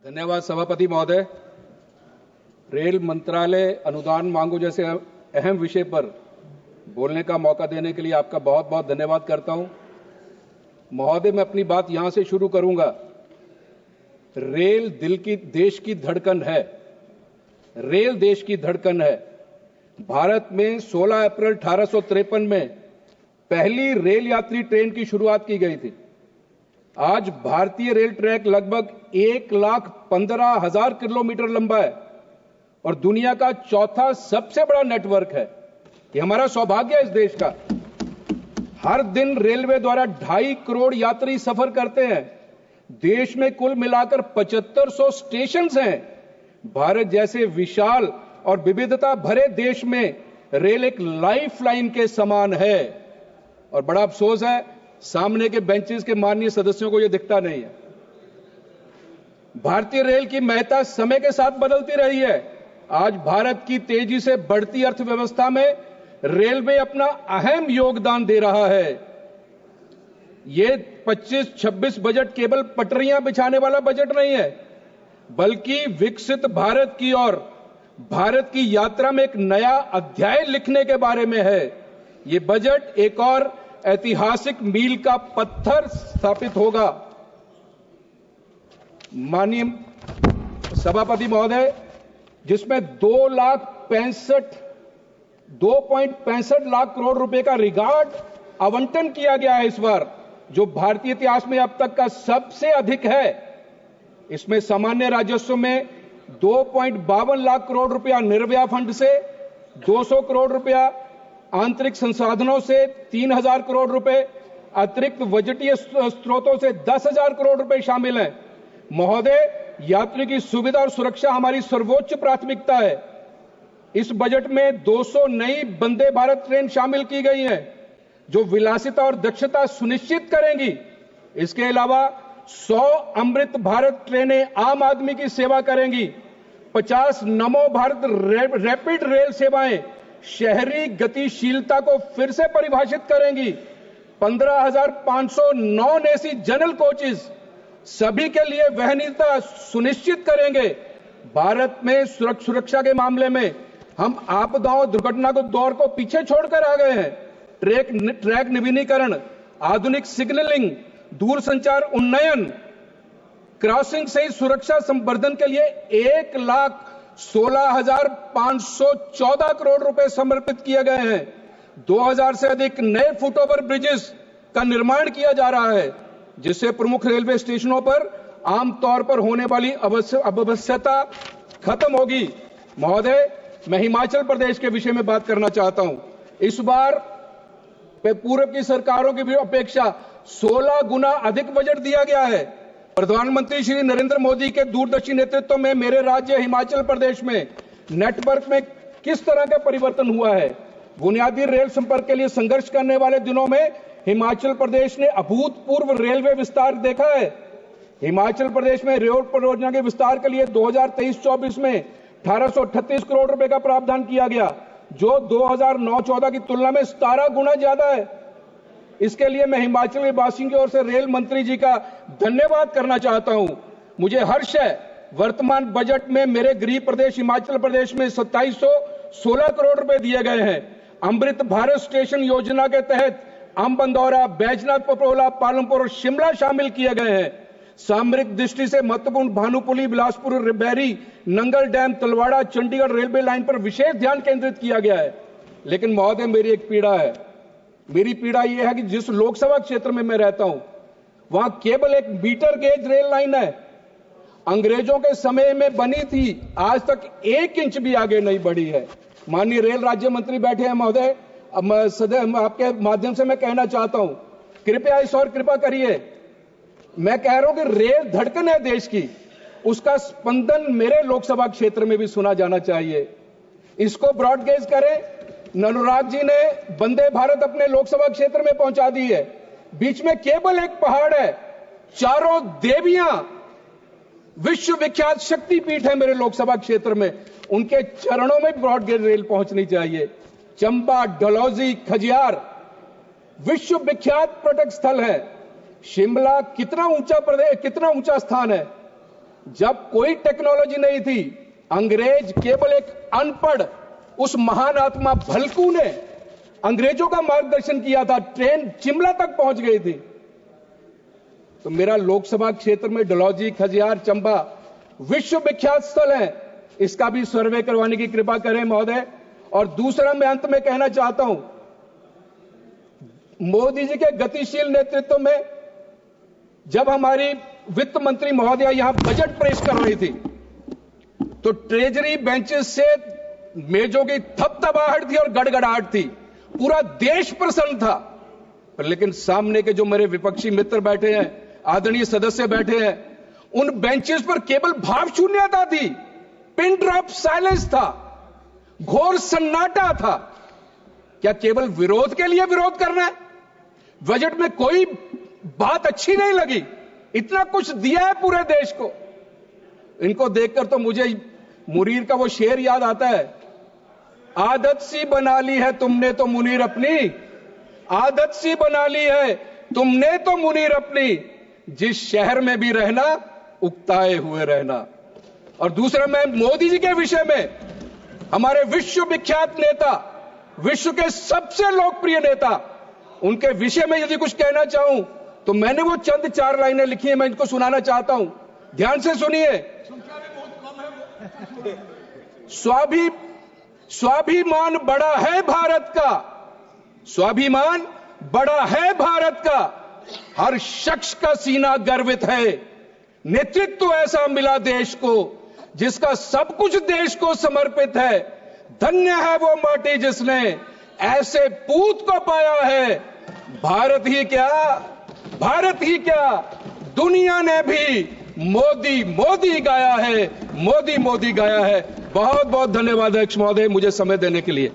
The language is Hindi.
धन्यवाद सभापति महोदय। रेल मंत्रालय अनुदान मांगों जैसे अहम विषय पर बोलने का मौका देने के लिए आपका बहुत बहुत धन्यवाद करता हूं। महोदय, मैं अपनी बात यहां से शुरू करूंगा। रेल देश की धड़कन है। रेल देश की धड़कन है। भारत में 16 अप्रैल 1853 में पहली रेल यात्री ट्रेन की शुरुआत की गई थी। आज भारतीय रेल ट्रैक लगभग 1,15,000 किलोमीटर लंबा है और दुनिया का चौथा सबसे बड़ा नेटवर्क है। ये हमारा सौभाग्य है इस देश का। हर दिन रेलवे द्वारा 2.5 करोड़ यात्री सफर करते हैं। देश में कुल मिलाकर 7500 स्टेशन हैं। भारत जैसे विशाल और विविधता भरे देश में रेल एक लाइफलाइन के समान है। और बड़ा अफसोस है, सामने के बेंचेस के माननीय सदस्यों को यह दिखता नहीं है। भारतीय रेल की महत्ता समय के साथ बदलती रही है। आज भारत की तेजी से बढ़ती अर्थव्यवस्था में रेलवे अपना अहम योगदान दे रहा है। ये 25-26 बजट केवल पटरियां बिछाने वाला बजट नहीं है, बल्कि विकसित भारत की ओर भारत की यात्रा में एक नया अध्याय लिखने के बारे में है। ये बजट एक और ऐतिहासिक मील का पत्थर स्थापित होगा। माननीय सभापति महोदय, जिसमें 2.65 लाख करोड़ रुपए का रिकॉर्ड आवंटन किया गया है इस बार, जो भारतीय इतिहास में अब तक का सबसे अधिक है। इसमें सामान्य राजस्व में 2.52 लाख करोड़ रुपया निर्भया फंड से, 200 करोड़ रुपया आंतरिक संसाधनों से, 3,000 करोड़ रुपए अतिरिक्त बजटीय स्रोतों से 10,000 करोड़ रुपए शामिल हैं। महोदय, यात्री की सुविधा और सुरक्षा हमारी सर्वोच्च प्राथमिकता है। इस बजट में 200 नई वंदे भारत ट्रेन शामिल की गई हैं, जो विलासिता और दक्षता सुनिश्चित करेंगी। इसके अलावा 100 अमृत भारत ट्रेनें आम आदमी की सेवा करेंगी। 50 नमो भारत रैपिड रेल सेवाएं शहरी गतिशीलता को फिर से परिभाषित करेंगी। 15,500 नॉन एसी जनरल कोचेस सभी के लिए वहनीयता सुनिश्चित करेंगे। भारत में सुरक्षा के मामले में हम आपदाओं दुर्घटना को दौर को पीछे छोड़कर आ गए हैं। ट्रैक नवीनीकरण, आधुनिक सिग्नलिंग, दूरसंचार उन्नयन, क्रॉसिंग सहित सुरक्षा संवर्धन के लिए 1,16,514 करोड़ रुपए समर्पित किए गए हैं। 2,000 से अधिक नए फुटओवर ब्रिजेस का निर्माण किया जा रहा है, जिससे प्रमुख रेलवे स्टेशनों पर आमतौर पर होने वाली अव्यवस्था खत्म होगी। महोदय, मैं हिमाचल प्रदेश के विषय में बात करना चाहता हूं। इस बार पूर्व की सरकारों की भी अपेक्षा 16 गुना अधिक बजट दिया गया है। प्रधानमंत्री श्री नरेंद्र मोदी के दूरदर्शी नेतृत्व में मेरे राज्य हिमाचल प्रदेश में नेटवर्क में किस तरह का परिवर्तन हुआ है। बुनियादी रेल संपर्क के लिए संघर्ष करने वाले दिनों में हिमाचल प्रदेश ने अभूतपूर्व रेलवे विस्तार देखा है। हिमाचल प्रदेश में रेल परियोजना के विस्तार के लिए 2023-24 में 1838 करोड़ रुपए का प्रावधान किया गया, जो 2009-14 की तुलना में 17 गुना ज्यादा है। इसके लिए मैं हिमाचल वासियों की ओर से रेल मंत्री जी का धन्यवाद करना चाहता हूं। मुझे हर्ष है, वर्तमान बजट में मेरे गृह प्रदेश हिमाचल प्रदेश में 2716 करोड़ रुपए दिए गए हैं। अमृत भारत स्टेशन योजना के तहत अंबंदौरा, बैजनाथ, पपरोला, पालमपुर और शिमला शामिल किए गए हैं। सामरिक दृष्टि से महत्वपूर्ण Bhanupuli, Bilaspur, Bairi, Nangal dam, Talwara, Chandigarh railway line पर विशेष ध्यान केंद्रित किया गया है। लेकिन महोदय, मेरी एक पीड़ा है। मेरी पीड़ा यह है कि जिस लोकसभा क्षेत्र में मैं रहता हूं, वहां केवल एक मीटर गेज रेल लाइन है। अंग्रेजों के समय में बनी थी, आज तक 1 इंच भी आगे नहीं बढ़ी है। माननीय रेल राज्य मंत्री बैठे हैं महोदय, अब आपके माध्यम से मैं कहना चाहता हूं, कृपया इस और कृपा करिए। मैं कह रहा हूं कि रेल धड़कन है देश की, उसका स्पंदन मेरे लोकसभा क्षेत्र में भी सुना जाना चाहिए। इसको ब्रॉडगेज करें। अनुराग जी ने वंदे भारत अपने लोकसभा क्षेत्र में पहुंचा दी है। बीच में केवल एक पहाड़ है, चारों देवियां विश्व विख्यात शक्तिपीठ है मेरे लोकसभा क्षेत्र में, उनके चरणों में ब्रॉडगेज रेल पहुंचनी चाहिए। चंबा, डलहौजी, खजियार विश्व विख्यात पर्यटक स्थल है। शिमला कितना ऊंचा स्थान है। जब कोई टेक्नोलॉजी नहीं थी, अंग्रेज केवल एक अनपढ़ उस महान आत्मा भलकू ने अंग्रेजों का मार्गदर्शन किया था, ट्रेन शिमला तक पहुंच गई थी। तो मेरा लोकसभा क्षेत्र में डलहौजी, खजियार, चंबा विश्व विख्यात स्थल है, इसका भी सर्वे करवाने की कृपा करें महोदय। और दूसरा, मैं अंत में कहना चाहता हूं, मोदी जी के गतिशील नेतृत्व में जब हमारी वित्त मंत्री महोदया यहां बजट पेश कर रही थी, तो ट्रेजरी बेंचेस से मेजों की थपथपाहट थी और गड़गड़ाहट थी, पूरा देश प्रसन्न था। पर लेकिन सामने के जो मेरे विपक्षी मित्र बैठे हैं, आदरणीय सदस्य बैठे हैं, उन बेंचेस पर केवल भाव शून्यता थी, पिन ड्रॉप साइलेंस था, घोर सन्नाटा था। क्या केवल विरोध के लिए विरोध करना है? बजट में कोई बात अच्छी नहीं लगी, इतना कुछ दिया है पूरे देश को। इनको देखकर तो मुझे मुनीर का वो शेर याद आता है, आदत सी बना ली है तुमने तो मुनीर अपनी, आदत सी बना ली है तुमने तो मुनीर अपनी, जिस शहर में भी रहना उकताए हुए रहना। और दूसरा, मैं मोदी जी के विषय में, हमारे विश्व विख्यात नेता, विश्व के सबसे लोकप्रिय नेता, उनके विषय में यदि कुछ कहना चाहूं तो मैंने वो चंद 4 लाइनें लिखी हैं, मैं इनको सुनाना चाहता हूं, ध्यान से सुनिए। स्वाभिमान बड़ा है भारत का, स्वाभिमान बड़ा है भारत का, हर शख्स का सीना गर्वित है, नेतृत्व ऐसा मिला देश को जिसका सब कुछ देश को समर्पित है, धन्य है वो माटी जिसने ऐसे पूत को पाया है। भारत ही क्या दुनिया ने भी मोदी मोदी गाया है, मोदी मोदी गाया है। बहुत बहुत धन्यवाद अध्यक्ष महोदय, मुझे समय देने के लिए।